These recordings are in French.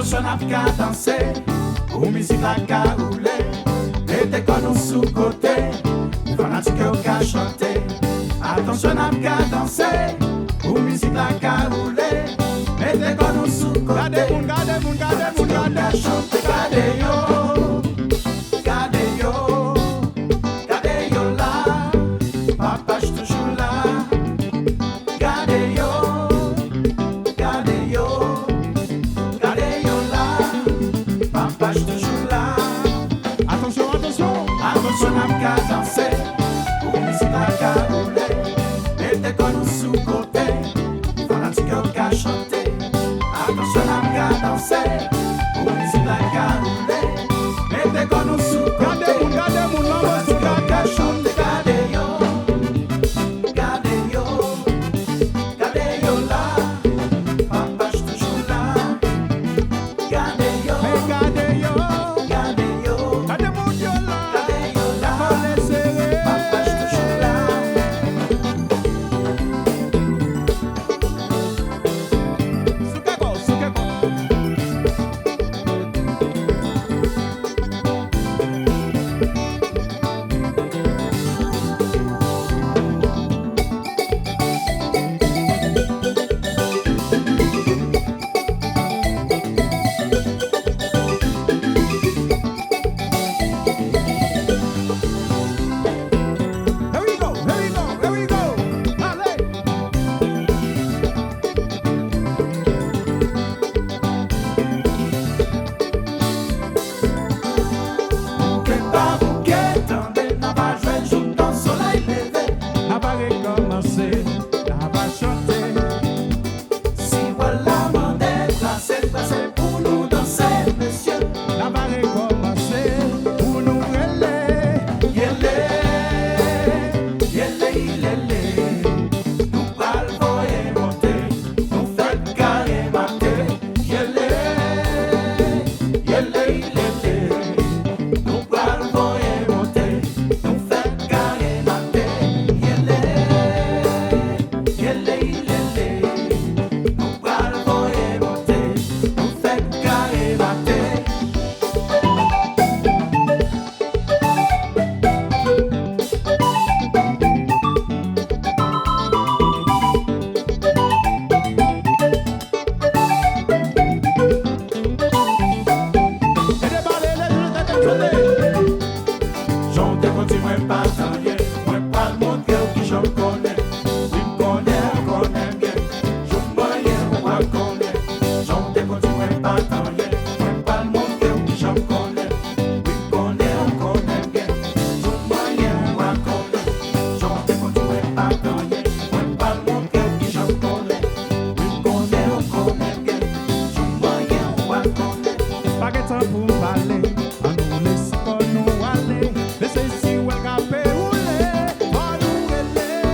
Attention n'a qu'à danser, ou musique la qu'à rouler. Mettez qu'on nous sous côté, fanatique au qu'à chanter. Attention n'a qu'à danser, ou musique la qu'à rouler. Mettez qu'on nous sous côté. Gardez moun, gardez moun, gardez moun, gardez chanter, gardez yo, gardez yo, gardez yo là, papa j'suis toujours là. Gardez yo, gardez yo, gardez yo là, papa j'suis toujours là. Attention, attention, attention n'a qu'à danser, pour musique la qu'à rouler. Mettez qu'on nous sous côté, fanatique au qu'à chanter. Attention n'a qu'à danser, pour musique la qu'à rouler. Mettez qu'on nous sous côté, gardez mon fanatique au qu'à chanter. Gardez yo, gardez yo, gardez yo là, papa j'suis toujours là. Gardez yo, gardez yo, gardez yo, gardez mon yo là, gardez yo là, papa j'suis toujours là. Sukako, sukako. Here we go, here we go, here we go. Allez. Bouquet par bouquet, tendez, n'a pas joué, joue dans le soleil levé. N'a pas recommencé, n'a pas chanté. Si voilà mon déplacé, placé pour nous danser, monsieur. N'a pas recommencé, pour nous relayer. Yélé, yélé, yélé. Nous pral voyer monter, nous faites carré mater. Yélé, yélé, yélé. Nous pral voyer monter, nous faites carré mater. Yélé, yélé, yélé. Nous pral voyer monter, nous faites carré mater. J'en te continue pas tant bien, moi pas le monde qui j'en connais. Oui, connais bien, j'en moyen moi connais. J'en te continue pas tant bien, moi pas le monde qui j'en connais. Oui, connais bien, j'en moyen moi connais. J'en te continue pas tant bien, moi pas le monde qui j'en connais. Oui, connais bien, j'en moyen moi connais. Pas que temps pour parler, on nous laisse pas nous aller. Laissez si ou elle capé rouler, on nous relais.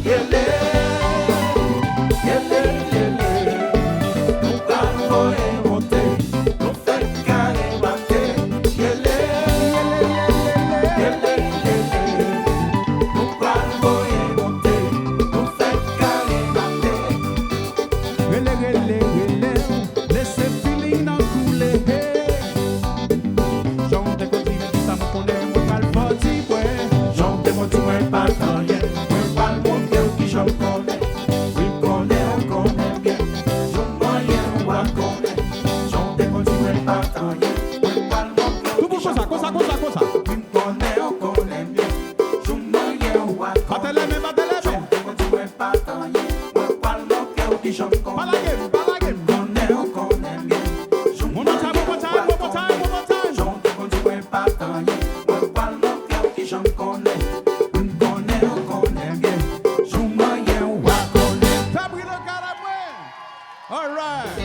Yélé, yélé, yélé. Nous pral voyer monter, nous faites carré mater. Yélé, yélé, yélé. Nous pral voyer monter, nous faites carré mater. Relais, laissez feeling en couler. J'en te continue, ça me connaît, moi pas le petit point. J'en te continue pas tant rien, moi pas le monde qui j'en connais. Oui, connais bien, j'en moyen moi connais. J'en te continue pas tant rien, moi pas le monde qui j'en connais. Oui, connais bien, j'en moyen moi connais. J'en te continue pas tant rien, moi pas le monde qui j'en connais. Connais bien, j'en moyen moi connais. J'en te continue pas tant rien, moi pas le monde qui j'en connais. Connais bien, j'en moyen moi connais. Fabri le caraboué. All right.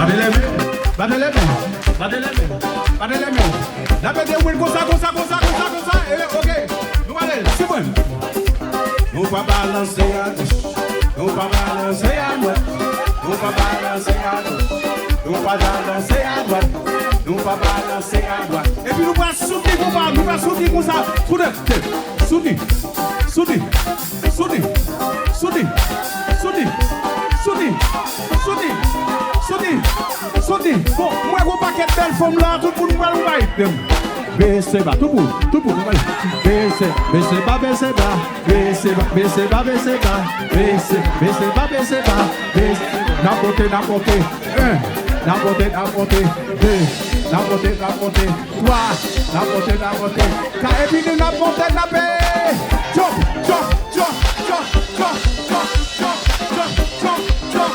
Batez les mains, batez les mains, batez les mains, batez les mains. La mettez oui comme ça, comme ça, comme ça, comme ça, comme ça. Et ok, nous allons, c'est bon. Nous pas balancer à gauche, nous pas balancer à droite, nous pas balancer à gauche, nous pas balancer à droite, nous pas balancer à droite. Et puis nous va soutenir comme ça, nous va soutenir comme ça. Soutenir, soutenir, soutenir, soutenir, soutenir, soutenir, soutenir, soutenir, soutenir. Bon, moi je pas qu'être belle femme là, tout le monde va le voir. Baissez bas, tout le monde, baissez, baissez bas, baissez bas, baissez bas, baissez bas, baissez bas, baissez, baissez bas, baissez bas, baissez, n'importe, n'importe, n'importe, n'importe, deux, n'importe, n'importe, trois, n'importe, n'importe, quatre, et puis nous n'importe, n'importe, jump, jump, jump, jump, jump, jump, jump, jump, jump, jump,